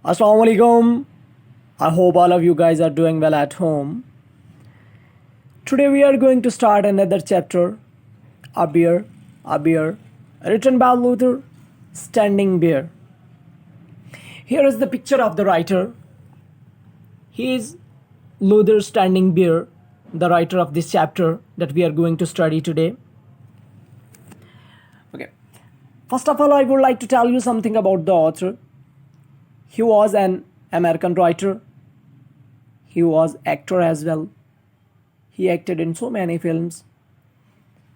Assalamu alaikum. I hope all of you guys are doing well at home. Today we are going to start another chapter, A Bear, written by Luther, Standing Bear. Here is the picture of the writer. He is Luther Standing Bear, the writer of this chapter that we are going to study today. Okay. First of all, I would like to tell you something about the author. He was an American writer. He was actor as well. He acted in so many films.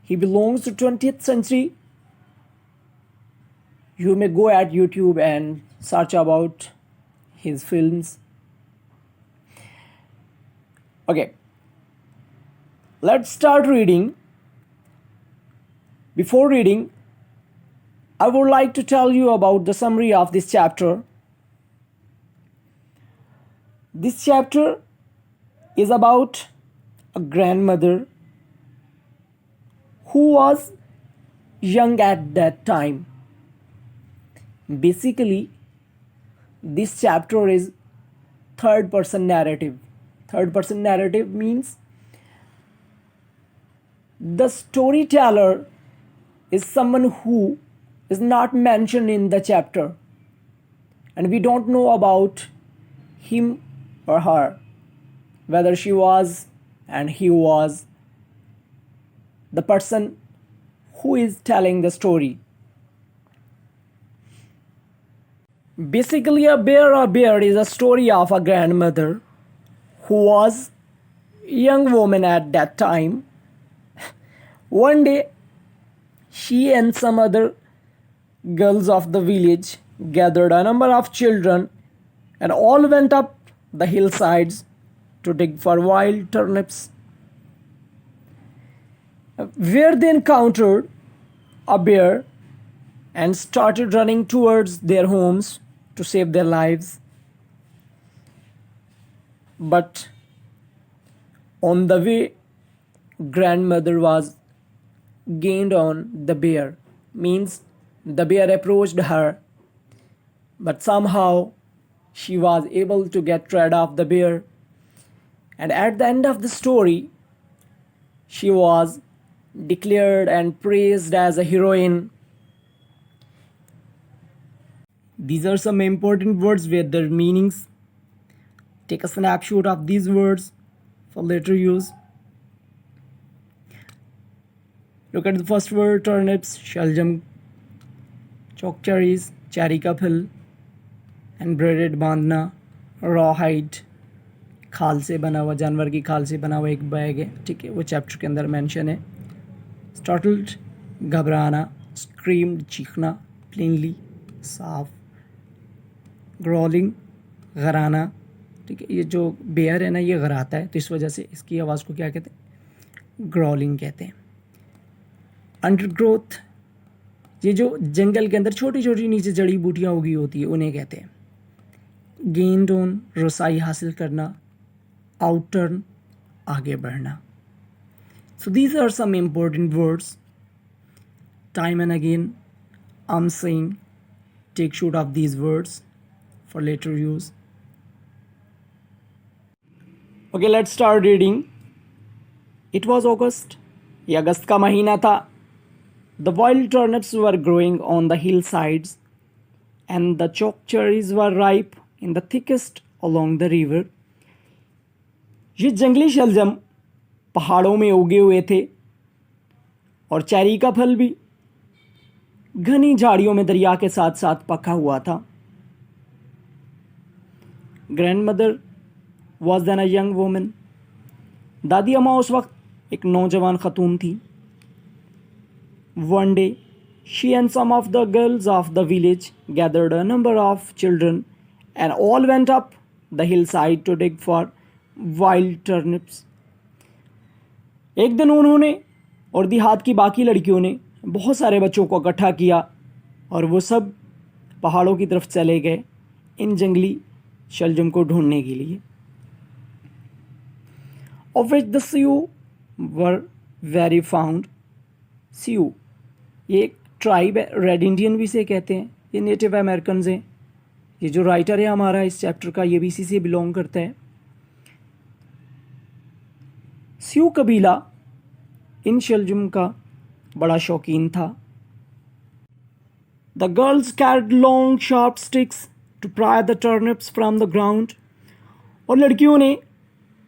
He belongs to 20th century. You may go at YouTube and search about his films. Okay. Let's start reading. Before reading, I would like to tell you about the summary of this chapter. This chapter is about a grandmother who was young at that time. Basically, this chapter is third person narrative. Third person narrative means the storyteller is someone who is not mentioned in the chapter, and we don't know about him or her, whether she was and he was the person who is telling the story. Basically, A Bear is a story of a grandmother who was a young woman at that time. One day, she and some other girls of the village gathered a number of children and all went up the hillsides to dig for wild turnips, where they encountered a bear and started running towards their homes to save their lives. But on the way, grandmother was gained on the bear, means the bear approached her, but somehow she was able to get rid of the bear. And at the end of the story, she was declared and praised as a heroine. These are some important words with their meanings. Take a snapshot of these words for later use. Look at the first word, turnips, shaljam, chok cherries, cherry ka phil, and breaded बांधना, rawhide, खाल से बना हुआ, जानवर की खाल से बना हुआ एक बैग है, ठीक है, वो चैप्टर के अंदर मेंशन है. स्टार्टल्ड, घबराना, स्क्रीम्ड, चीखना, प्लेनली, साफ, ग्रॉलिंग, घराना, ठीक है, ये जो बेयर है ना, ये घराता है, तो इस वजह से इसकी आवाज़ को क्या कहते हैं, ग्रॉलिंग कहते हैं. अंडरग्रोथ, ये जो जंगल के अंदर छोटी छोटी नीचे जड़ी बूटियाँ उगी होती है, उन्हें कहते हैं. गेन ऑन, रसाई हासिल करना. आउटर्न, आगे बढ़ना. So these are some important words. Time and again I'm saying take note of these words for later use. Okay, let's start reading. It was August. ये अगस्त का महीना था. The wild turnips were growing on the hillsides and the choke cherries were ripe in the thickest along the river. ये जंगली शलजम पहाड़ों में उगे हुए थे और चेरी का फल भी घनी झाड़ियों में दरिया के साथ साथ पका हुआ था. Grandmother was then a young woman. दादी अम्मा उस वक्त एक नौजवान खतून थी. One day she and some of the girls of the village gathered a number of children and all went up the hillside to dig for wild turnips. एक दिन उन्होंने और देहात की बाकी लड़कियों ने बहुत सारे बच्चों को इकट्ठा किया और वो सब पहाड़ों की तरफ चले गए इन जंगली शलजम को ढूंढने के लिए. Of which the Sioux were very found. Sioux ये एक ट्राइब है, रेड इंडियन भी से कहते हैं, ये नेटिव अमेरिकन हैं. ये जो राइटर है हमारा इस चैप्टर का, ये भी इसी से बिलोंग करता है। स्यू कबीला इन शलजम का बड़ा शौकीन था। The girls carried long sharp sticks to pry the turnips from the ground. और लड़कियों ने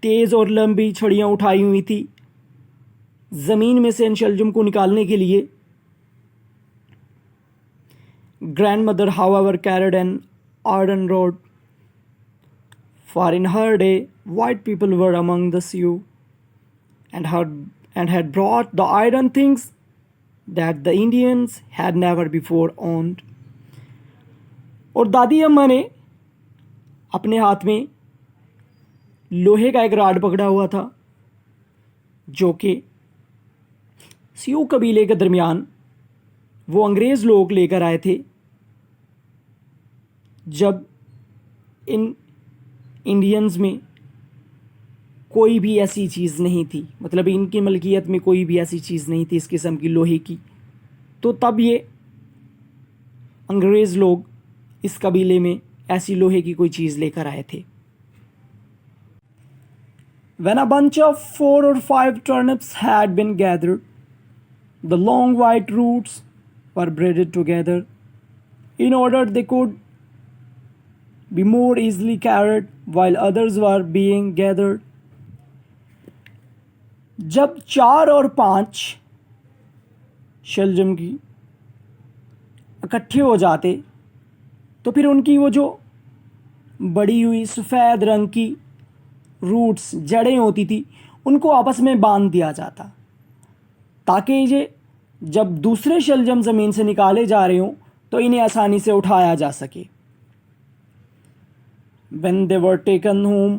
तेज़ और लंबी छड़ियाँ उठाई हुई थी ज़मीन में से इन शलजम को निकालने के लिए। Grandmother, however, carried an iron rod, for in her day white people were among the Sioux, and had brought the iron things that the Indians had never before owned. और दादी अम्मा ने अपने हाथ में लोहे का एक राड पकड़ा हुआ था, जो कि सियू कबीले के दरमियान वो अंग्रेज़ लोग लेकर आए थे जब इन इंडियंस में कोई भी ऐसी चीज़ नहीं थी, मतलब इनकी मलकियत में कोई भी ऐसी चीज़ नहीं थी इस किस्म की लोहे की। तो तब ये अंग्रेज़ लोग इस कबीले में ऐसी लोहे की कोई चीज़ लेकर आए थे। When a bunch of 4 or 5 turnips had been gathered, the long white roots were braided together in order they could be more easily carried while others were being gathered. जब 4 और 5 शलजम की इकट्ठे हो जाते तो फिर उनकी वो जो बड़ी हुई सफ़ेद रंग की रूट्स जड़ें होती थी उनको आपस में बांध दिया जाता, ताकि ये जब दूसरे शलजम ज़मीन से निकाले जा रहे हों तो इन्हें आसानी से उठाया जा सके। When they were taken home,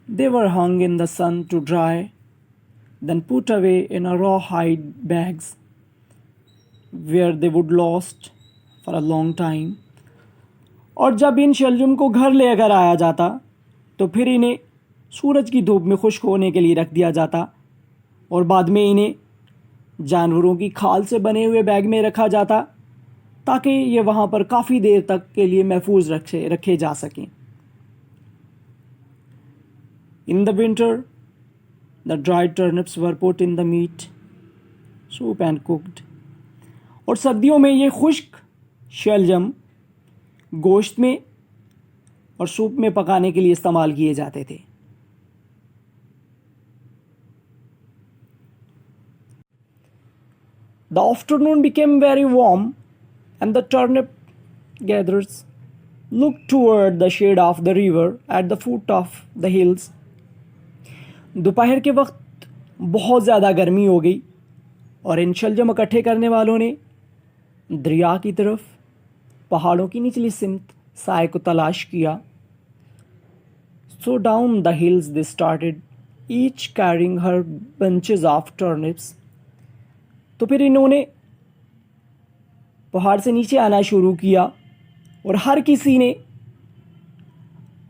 they were hung in the sun to dry, then put away in a rawhide bags, where they would last for a long time. और जब इन शलजम को घर लेकर आया जाता तो फिर इन्हें सूरज की धूप में खुश्क होने के लिए रख दिया जाता और बाद में इन्हें जानवरों की खाल से बने हुए बैग में रखा जाता, ताकि ये वहाँ पर काफ़ी देर तक के लिए महफूज रखे जा सकें। In the winter, the dried turnips were put in the meat soup and cooked. और सर्दियों में ये खुश्क शलजम गोश्त में और सूप में पकाने के लिए इस्तेमाल किए जाते थे। The afternoon became very warm, and the turnip gatherers looked toward the shade of the river at the foot of the hills. दोपहर के वक्त बहुत ज़्यादा गर्मी हो गई और इन शलजम इकट्ठे करने वालों ने दरिया की तरफ पहाड़ों की निचली सिमत साए को तलाश किया। So down the hills they started, each carrying her bunches of turnips. तो फिर इन्होंने पहाड़ से नीचे आना शुरू किया और हर किसी ने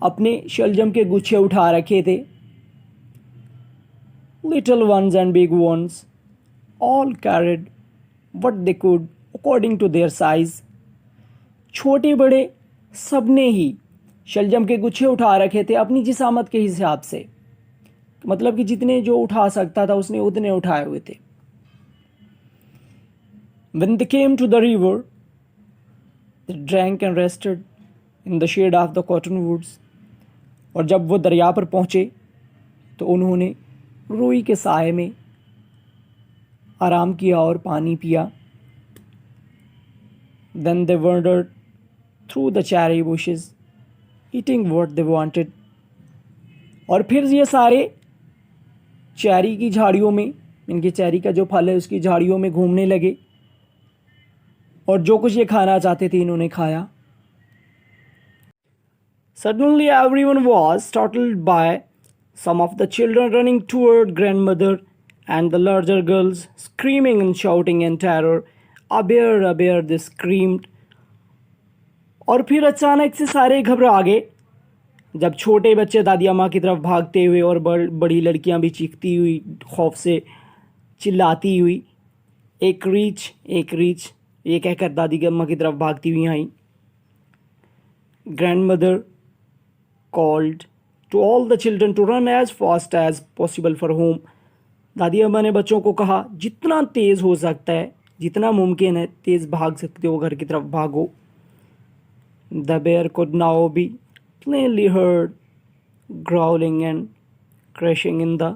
अपने शलजम के गुच्छे उठा रखे थे। Little ones and big ones all carried what they could according to their size. छोटे बड़े सब ने ही शलजम के गुच्छे उठा रखे थे अपनी जिसामत के हिसाब से, मतलब कि जितने जो उठा सकता था उसने उतने उठाए हुए थे। When they came to the river, they drank and rested in the shade of the cottonwoods. और जब वो दरिया पर पहुँचे तो उन्होंने रुई के साए में आराम किया और पानी पिया। Then they wandered through the cherry bushes, eating what they wanted. और फिर ये सारे चेरी की झाड़ियों में, इनके चेरी का जो फल है उसकी झाड़ियों में घूमने लगे और जो कुछ ये खाना चाहते थे इन्होंने खाया। Suddenly everyone was startled by some of the children running toward grandmother and the larger girls screaming and shouting in terror. A bear, they screamed. और फिर अचानक से सारे घबरा गए जब छोटे बच्चे दादी अम्मा की तरफ भागते हुए और बड़ी लड़कियां भी चीखती हुई खौफ से चिल्लाती हुई एक रीच ये कहकर दादी अम्मा की तरफ भागती हुई आई। Grandmother called to all the children to run as fast as possible for home. दादी अम्मा ने बच्चों को कहा जितना तेज़ हो सकता है, जितना मुमकिन है तेज़ भाग सकते हो घर की तरफ भागो. The bear could now be plainly heard growling and crashing in the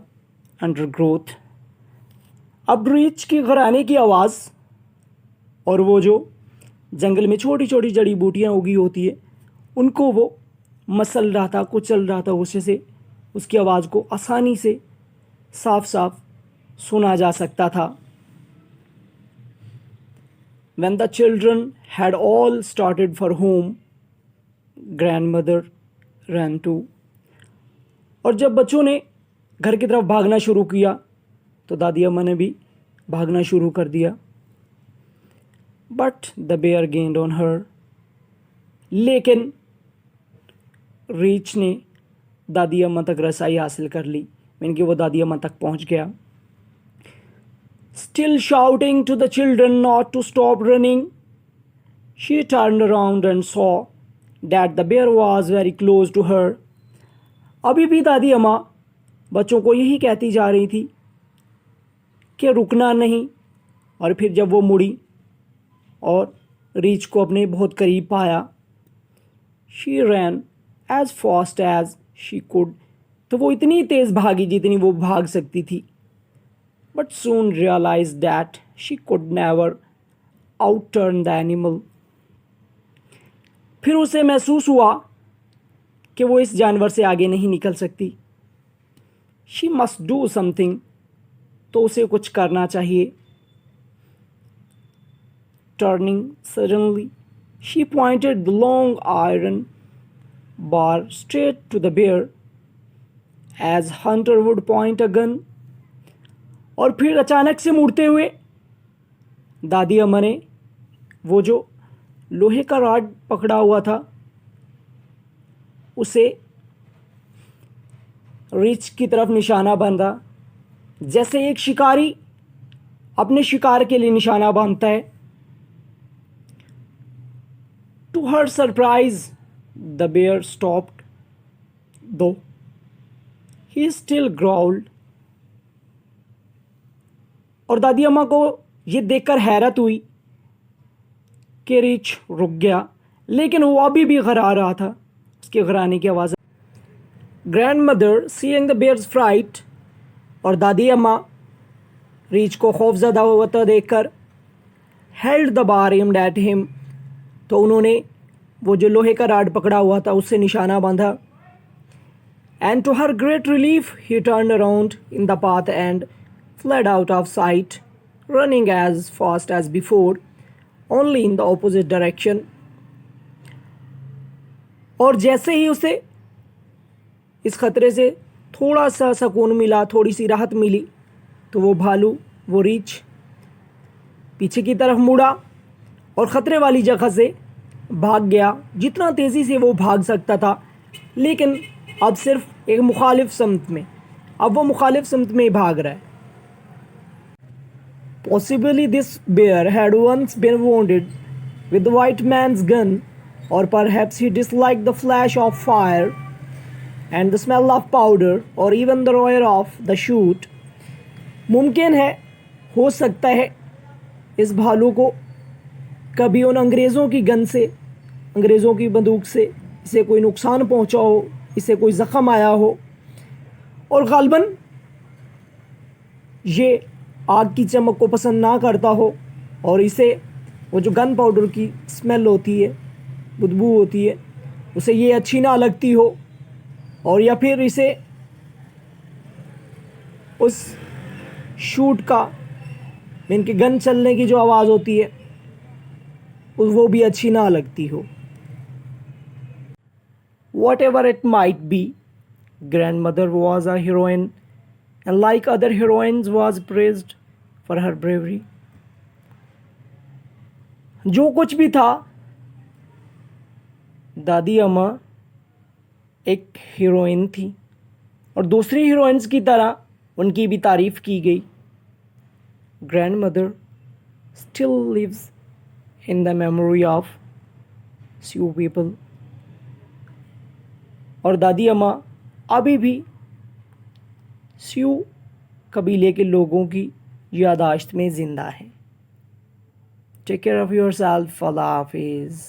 undergrowth. अब रीछ की घराने की आवाज़ और वो जो जंगल में छोटी छोटी जड़ी बूटियाँ उगी होती है उनको वो मसल रहा था, कुचल रहा था. उससे उसकी आवाज़ को आसानी से साफ साफ सुना जा सकता था. When the children had all started for home, grandmother ran too. और जब बच्चों ने घर की तरफ भागना शुरू किया तो दादी अम्मा ने भी भागना शुरू कर दिया. But the bear gained on her. लेकिन रीछ ने दादी अम्मा तक रसाई हासिल कर ली, यानी कि वो दादी अम्मा तक पहुंच गया. Still shouting to the children not to stop running, she turned around and saw that the bear was very close to her. अभी भी दादी अम्मा बच्चों को यही कहती जा रही थी कि रुकना नहीं. और फिर जब वो मुड़ी और रीछ को अपने बहुत करीब पाया, she ran as fast as she could. तो वो इतनी तेज़ भागी जितनी वो भाग सकती थी. But soon realized that she could never outturn the animal. फिर उसे महसूस हुआ कि वो इस जानवर से आगे नहीं निकल सकती. She must do something. तो उसे कुछ करना चाहिए. Turning suddenly, she pointed the long iron bar straight to the bear, as hunter would point a gun. और फिर अचानक से मुड़ते हुए दादी अम्मा ने वो जो लोहे का रॉड पकड़ा हुआ था उसे रीछ की तरफ निशाना बांधा, जैसे एक शिकारी अपने शिकार के लिए निशाना बांधता है. To her surprise, the bear stopped, though he still growled. और दादी अम्मा को ये देखकर हैरत हुई कि रीछ रुक गया, लेकिन वो अभी भी घरा रहा था. उसके घराने की आवाज़. Grandmother seeing the bear's fright, और दादी अम्मा रीछ को खौफजदा होता देखकर held the bar aimed at him. तो उन्होंने वो जो लोहे का राड पकड़ा हुआ था उससे निशाना बांधा. And to her great relief he turn around in the path and fled out of sight, running as fast as before, only in the opposite direction. और जैसे ही उसे इस खतरे से थोड़ा सा सुकून मिला, थोड़ी सी राहत मिली, तो वो भालू, वो रीछ पीछे की तरफ मुड़ा और ख़तरे वाली जगह से भाग गया जितना तेज़ी से वो भाग सकता था, लेकिन अब सिर्फ एक मुखालिफ समत में. अब वो मुखालिफ समत में ही भाग रहा है. Possibly this bear had once been wounded with the white man's gun, or perhaps he disliked the flash of fire and the smell of powder, or even the roar of the shoot. मुमकिन है, हो सकता है इस भालू को कभी उन अंग्रेज़ों की गन से, अंग्रेज़ों की बंदूक से इसे कोई नुकसान पहुंचा हो, इसे कोई ज़ख़म आया हो, और ग़ालिबन ये आग की चमक को पसंद ना करता हो, और इसे वो जो गन पाउडर की स्मेल होती है, बदबू होती है, उसे ये अच्छी ना लगती हो, और या फिर इसे उस शूट का, इनके गन चलने की जो आवाज़ होती है वो भी अच्छी ना लगती हो. Whatever it might be, grandmother was a heroine, and like other heroines was praised for her bravery. जो कुछ भी था, दादी अम्मा एक हीरोइन थी और दूसरी हीरोइंस की तरह उनकी भी तारीफ़ की गई. Grandmother still lives in the memory of few people. और दादी अम्मा अभी भी सियू कबीले के लोगों की यादाश्त में ज़िंदा है। Take care of yourself. अल्लाह हाफिज़।